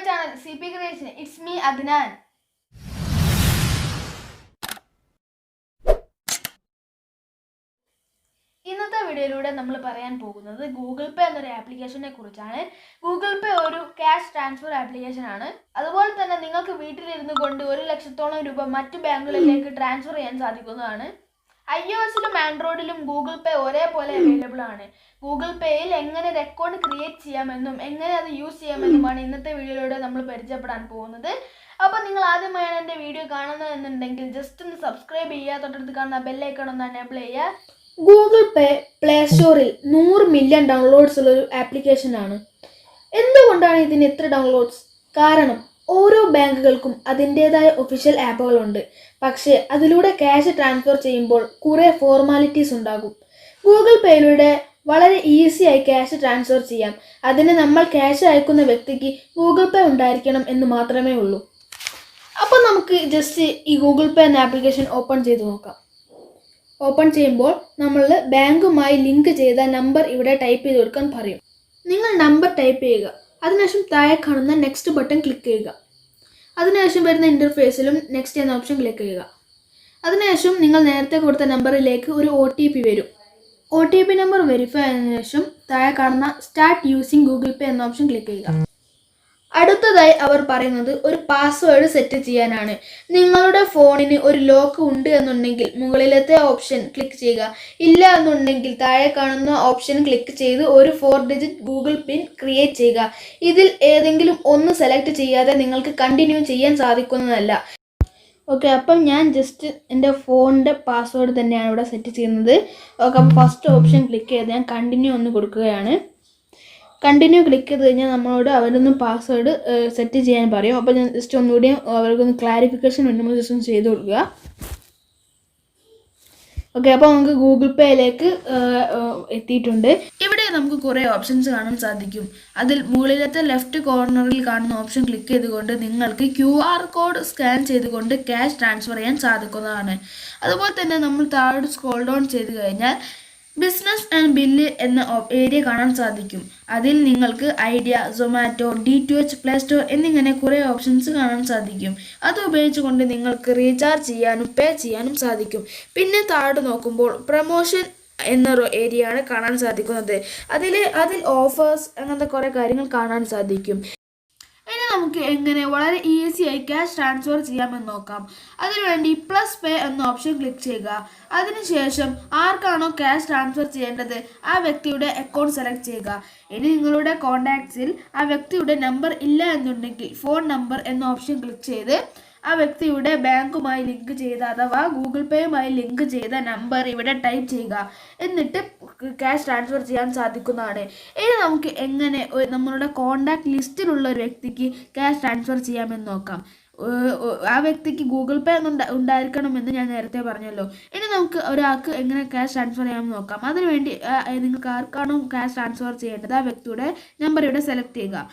channel CP Creation. It's me Adnan. ഇന്നത്തെ വീഡിയോയിലൂടെ നമ്മൾ പറയാൻ പോകുന്നത് ഗൂഗിൾ പേ എന്നൊരു ആപ്ലിക്കേഷനെ കുറിച്ചാണ്. ഗൂഗിൾ പേ ഒരു ക്യാഷ് ട്രാൻസ്ഫർ ആപ്ലിക്കേഷൻ ആണ്. അതുപോലെ തന്നെ നിങ്ങൾക്ക് വീട്ടിലിരുന്നു കൊണ്ട് 1 ലക്ഷത്തോളം രൂപ മറ്റു ബാങ്കുകളിലേക്ക് ട്രാൻസ്ഫർ ചെയ്യാൻ സാധിക്കുന്നതാണ്. iOSലും ആൻഡ്രോയിഡിലും ഗൂഗിൾ പേ ഒരേപോലെ അവൈലബിൾ ആണ്. ഗൂഗിൾ പേയിൽ എങ്ങനെ ഒരു അക്കൗണ്ട് ക്രിയേറ്റ് ചെയ്യാമെന്നും എങ്ങനെ അത് യൂസ് ചെയ്യാമെന്നുമാണ് ഇന്നത്തെ വീഡിയോയിലൂടെ നമ്മൾ പരിചയപ്പെടാൻ പോകുന്നത്. അപ്പോൾ നിങ്ങൾ ആദ്യമായാണ് എൻ്റെ വീഡിയോ കാണുന്നതെന്നുണ്ടെങ്കിൽ ജസ്റ്റ് ഒന്ന് സബ്സ്ക്രൈബ് ചെയ്യുക, തൊട്ടടുത്ത് കാണുന്ന ബെല്ലൈക്കൺ ഒന്ന് എനേബിൾ ചെയ്യുക. ഗൂഗിൾ പേ പ്ലേ സ്റ്റോറിൽ 100 മില്യൺ ഡൗൺലോഡ്സ് ഉള്ളൊരു ആപ്ലിക്കേഷനാണ്. എന്തുകൊണ്ടാണ് ഇതിന് ഇത്ര ഡൗൺലോഡ്സ്? കാരണം ഓരോ ബാങ്കുകൾക്കും അതിൻ്റേതായ ഒഫീഷ്യൽ ആപ്പുകളുണ്ട്. പക്ഷേ അതിലൂടെ ക്യാഷ് ട്രാൻസ്ഫർ ചെയ്യുമ്പോൾ കുറേ ഫോർമാലിറ്റീസ് ഉണ്ടാകും. ഗൂഗിൾ പേയിലൂടെ വളരെ ഈസിയായി ക്യാഷ് ട്രാൻസ്ഫർ ചെയ്യാം. അതിന് നമ്മൾ ക്യാഷ് അയക്കുന്ന വ്യക്തിക്ക് ഗൂഗിൾ പേ ഉണ്ടായിരിക്കണം എന്ന് മാത്രമേ ഉള്ളൂ. അപ്പോൾ നമുക്ക് ജസ്റ്റ് ഈ ഗൂഗിൾ പേ എന്ന ആപ്ലിക്കേഷൻ ഓപ്പൺ ചെയ്ത് നോക്കാം. ഓപ്പൺ ചെയ്യുമ്പോൾ നമ്മൾ ബാങ്കുമായി ലിങ്ക് ചെയ്ത നമ്പർ ഇവിടെ ടൈപ്പ് ചെയ്ത് കൊടുക്കാൻ പറയും. നിങ്ങൾ നമ്പർ ടൈപ്പ് ചെയ്യുക. അതിനുശേഷം താഴെ കാണുന്ന നെക്സ്റ്റ് ബട്ടൺ ക്ലിക്ക് ചെയ്യുക. അതിനുശേഷം വരുന്ന ഇൻ്റർഫേസിലും നെക്സ്റ്റ് എന്ന ഓപ്ഷൻ ക്ലിക്ക് ചെയ്യുക. അതിനുശേഷം നിങ്ങൾ നേരത്തെ കൊടുത്ത നമ്പറിലേക്ക് ഒരു OTP വരും. OTP നമ്പർ വെരിഫൈ ആയതിനു ശേഷം താഴെ കാണുന്ന സ്റ്റാർട്ട് യൂസിങ് ഗൂഗിൾ പേ എന്ന ഓപ്ഷൻ ക്ലിക്ക് ചെയ്യുക. അടുത്തതായി അവർ പറയുന്നത് ഒരു പാസ്വേഡ് സെറ്റ് ചെയ്യാനാണ്. നിങ്ങളുടെ ഫോണിന് ഒരു ലോക്ക് ഉണ്ട് എന്നുണ്ടെങ്കിൽ മുകളിലത്തെ ഓപ്ഷൻ ക്ലിക്ക് ചെയ്യുക. ഇല്ല എന്നുണ്ടെങ്കിൽ താഴെ കാണുന്ന ഓപ്ഷൻ ക്ലിക്ക് ചെയ്ത് ഒരു 4 ഡിജിറ്റ് ഗൂഗിൾ പിൻ ക്രിയേറ്റ് ചെയ്യുക. ഇതിൽ ഏതെങ്കിലും ഒന്ന് സെലക്ട് ചെയ്യാതെ നിങ്ങൾക്ക് കണ്ടിന്യൂ ചെയ്യാൻ സാധിക്കുന്നതല്ല. ഓക്കെ, അപ്പം ഞാൻ ജസ്റ്റ് എൻ്റെ ഫോണിൻ്റെ പാസ്വേഡ് തന്നെയാണ് ഇവിടെ സെറ്റ് ചെയ്യുന്നത്. ഓക്കെ, അപ്പോൾ ഫസ്റ്റ് ഓപ്ഷൻ ക്ലിക്ക് ചെയ്ത് ഞാൻ കണ്ടിന്യൂ ഒന്ന് കൊടുക്കുകയാണ്. കണ്ടിന്യൂ ക്ലിക്ക് ചെയ്ത് കഴിഞ്ഞാൽ നമ്മളോട് അവരൊന്ന് പാസ്വേഡ് സെറ്റ് ചെയ്യാൻ പറയും. അപ്പോൾ ഞാൻ ജസ്റ്റ് ഒന്നുകൂടി അവർക്കൊന്ന് ക്ലാരിഫിക്കേഷൻ വേണ്ടി നമ്മൾ ജസ്റ്റ് ഒന്ന് ചെയ്ത് കൊടുക്കുക. ഓക്കെ, അപ്പോൾ നമുക്ക് ഗൂഗിൾ പേയിലേക്ക് എത്തിയിട്ടുണ്ട്. ഇവിടെ നമുക്ക് കുറേ ഓപ്ഷൻസ് കാണാൻ സാധിക്കും. അതിൽ മുകളിലത്തെ ലെഫ്റ്റ് കോർണറിൽ കാണുന്ന ഓപ്ഷൻ ക്ലിക്ക് ചെയ്തുകൊണ്ട് നിങ്ങൾക്ക് QR കോഡ് സ്കാൻ ചെയ്തുകൊണ്ട് ക്യാഷ് ട്രാൻസ്ഫർ ചെയ്യാൻ സാധിക്കുന്നതാണ്. അതുപോലെ തന്നെ നമ്മൾ താഴോട്ട് സ്ക്രോൾ ഡൗൺ ചെയ്ത് കഴിഞ്ഞാൽ ബിസിനസ് ആൻഡ് ബില്ല് എന്ന ഏരിയ കാണാൻ സാധിക്കും. അതിൽ നിങ്ങൾക്ക് idea, Zomato, D2H, play store എന്നിങ്ങനെ കുറേ ഓപ്ഷൻസ് കാണാൻ സാധിക്കും. അത് ഉപയോഗിച്ചുകൊണ്ട് നിങ്ങൾക്ക് റീചാർജ് ചെയ്യാനും പേ ചെയ്യാനും സാധിക്കും. പിന്നെ താഴോട്ട് നോക്കുമ്പോൾ പ്രൊമോഷൻ എന്നൊരു ഏരിയ ആണ് കാണാൻ സാധിക്കുന്നത്. അതിൽ ഓഫേഴ്സ് അങ്ങനത്തെ കുറേ കാര്യങ്ങൾ കാണാൻ സാധിക്കും. ഇനി നമുക്ക് എങ്ങനെ വളരെ ഈസിയായി ക്യാഷ് ട്രാൻസ്ഫർ ചെയ്യാമെന്ന് നോക്കാം. അതിനുവേണ്ടി പ്ലസ് പേ എന്ന ഓപ്ഷൻ ക്ലിക്ക് ചെയ്യുക. അതിനുശേഷം ആർക്കാണോ ക്യാഷ് ട്രാൻസ്ഫർ ചെയ്യേണ്ടത് ആ വ്യക്തിയുടെ അക്കൗണ്ട് സെലക്ട് ചെയ്യുക. ഇനി നിങ്ങളുടെ കോൺടാക്ട്സിൽ ആ വ്യക്തിയുടെ നമ്പർ ഇല്ല എന്നുണ്ടെങ്കിൽ ഫോൺ നമ്പർ എന്ന ഓപ്ഷൻ ക്ലിക്ക് ചെയ്ത് ആ വ്യക്തിയുടെ ബാങ്കുമായി ലിങ്ക് ചെയ്ത അഥവാ ഗൂഗിൾ പേയുമായി ലിങ്ക് ചെയ്ത നമ്പർ ഇവിടെ ടൈപ്പ് ചെയ്യുക. എന്നിട്ട് ക്യാഷ് ട്രാൻസ്ഫർ ചെയ്യാൻ സാധിക്കുന്നതാണ്. ഇനി നമുക്ക് എങ്ങനെ നമ്മളുടെ കോൺടാക്ട് ലിസ്റ്റിലുള്ള ഒരു വ്യക്തിക്ക് ക്യാഷ് ട്രാൻസ്ഫർ ചെയ്യാമെന്ന് നോക്കാം. ആ വ്യക്തിക്ക് ഗൂഗിൾ പേ ഉണ്ടായിരിക്കണമെന്ന് ഞാൻ നേരത്തെ പറഞ്ഞല്ലോ. ഇനി നമുക്ക് ഒരാൾക്ക് എങ്ങനെ ക്യാഷ് ട്രാൻസ്ഫർ ചെയ്യാമെന്ന് നോക്കാം. അതിനുവേണ്ടി നിങ്ങൾക്ക് ആർക്കാണോ ക്യാഷ് ട്രാൻസ്ഫർ ചെയ്യേണ്ടത് ആ വ്യക്തിയുടെ നമ്പർ ഇവിടെ സെലക്ട് ചെയ്യുക.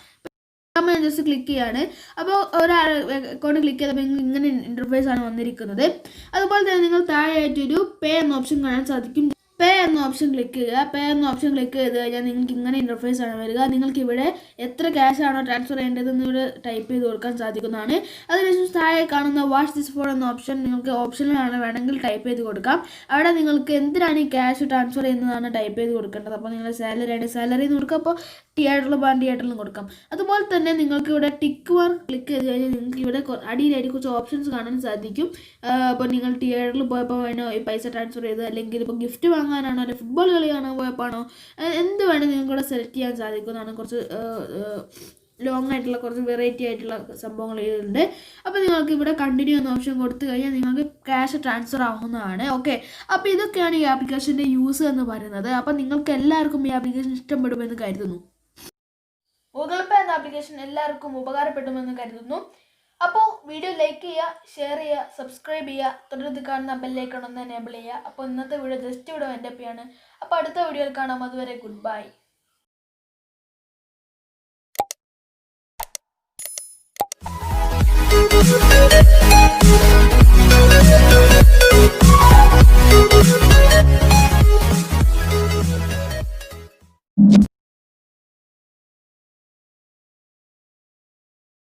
ഞാൻ ജസ്റ്റ് ക്ലിക്ക് ചെയ്യാണ്. അപ്പോൾ ഒരാൾ അക്കൗണ്ട് ക്ലിക്ക് ചെയ്തപ്പോൾ ഇങ്ങനെ ഇൻ്റർഫേസ് ആണ് വന്നിരിക്കുന്നത്. അതുപോലെ തന്നെ നിങ്ങൾ താഴെയായിട്ടൊരു പേ എന്ന ഓപ്ഷൻ കാണാൻ സാധിക്കും. പേ എന്ന ഓപ്ഷൻ ക്ലിക്ക് ചെയ്യുക. പേ എന്ന ഓപ്ഷൻ ക്ലിക്ക് ചെയ്ത് കഴിഞ്ഞാൽ നിങ്ങൾക്ക് ഇങ്ങനെ ഇൻ്റർഫേസ് ആണ് വരിക. നിങ്ങൾക്ക് ഇവിടെ എത്ര ക്യാഷ് ആണോ ട്രാൻസ്ഫർ ചെയ്യേണ്ടതെന്ന് ഇവിടെ ടൈപ്പ് ചെയ്ത് കൊടുക്കാൻ സാധിക്കുന്നതാണ്. അതിനുശേഷം താഴെ കാണുന്ന വാട്ട്സ് ദിസ് ഫോർ എന്ന ഓപ്ഷൻ നിങ്ങൾക്ക് ഓപ്ഷനിലാണ് വേണമെങ്കിൽ ടൈപ്പ് ചെയ്ത് കൊടുക്കാം. അവിടെ നിങ്ങൾക്ക് എന്തിനാണ് ഈ ക്യാഷ് ട്രാൻസ്ഫർ ചെയ്യുന്നതാണ് ടൈപ്പ് ചെയ്ത് കൊടുക്കേണ്ടത്. അപ്പോൾ നിങ്ങൾ സാലറി ആയിട്ട് സാലറി എന്ന് കൊടുക്കുക. അപ്പോൾ തിയേറ്ററിലും കൊടുക്കാം. അതുപോലെ തന്നെ നിങ്ങൾക്ക് ഇവിടെ ടിക്ക് മാർക്ക് ക്ലിക്ക് ചെയ്ത് കഴിഞ്ഞാൽ നിങ്ങൾക്ക് ഇവിടെ അടിയിലായിട്ട് കുറച്ച് ഓപ്ഷൻസ് കാണാൻ സാധിക്കും. അപ്പോൾ നിങ്ങൾ തിയേറ്ററിൽ പോയപ്പോൾ വേണോ ഈ പൈസ ട്രാൻസ്ഫർ ചെയ്ത്, അല്ലെങ്കിൽ ഇപ്പോൾ ഗിഫ്റ്റ് വാങ്ങാനാണോ, അല്ലെങ്കിൽ ഫുട്ബോൾ കളി കാണാൻ പോയപ്പോഴാണോ, എന്ത് വേണമെങ്കിൽ നിങ്ങൾക്ക് ഇവിടെ സെലക്ട് ചെയ്യാൻ സാധിക്കുന്നതാണ്. കുറച്ച് ലോങ് ആയിട്ടുള്ള കുറച്ച് വെറൈറ്റി ആയിട്ടുള്ള സംഭവങ്ങൾ ഇതിലുണ്ട്. അപ്പോൾ നിങ്ങൾക്ക് ഇവിടെ കണ്ടിന്യൂ എന്ന ഓപ്ഷൻ കൊടുത്തു കഴിഞ്ഞാൽ നിങ്ങൾക്ക് ക്യാഷ് ട്രാൻസ്ഫർ ആവുന്നതാണ്. ഓക്കെ, അപ്പോൾ ഇതൊക്കെയാണ് ഈ ആപ്ലിക്കേഷൻ്റെ യൂസ് എന്ന് പറയുന്നത്. അപ്പോൾ നിങ്ങൾക്ക് എല്ലാവർക്കും ഈ ആപ്ലിക്കേഷൻ ഇഷ്ടപ്പെടുമെന്ന് കരുതുന്നു. ഗൂഗിൾ പേ എന്ന ആപ്ലിക്കേഷൻ എല്ലാവർക്കും ഉപകാരപ്പെടുമെന്ന് കരുതുന്നു. അപ്പോൾ വീഡിയോ ലൈക്ക് ചെയ്യുക, ഷെയർ ചെയ്യുക, സബ്സ്ക്രൈബ് ചെയ്യുക, തൊട്ടടുത്ത് കാണുന്ന ബെല്ലൈക്കൺ ഒന്ന് എനേബിൾ ചെയ്യുക. അപ്പോൾ ഇന്നത്തെ വീഡിയോ ജസ്റ്റ് ഇവിടെ വൈൻഡപ്പ് ചെയ്യാണ്. അപ്പോൾ അടുത്ത വീഡിയോയിൽ കാണാം. അതുവരെ ഗുഡ് ബൈ.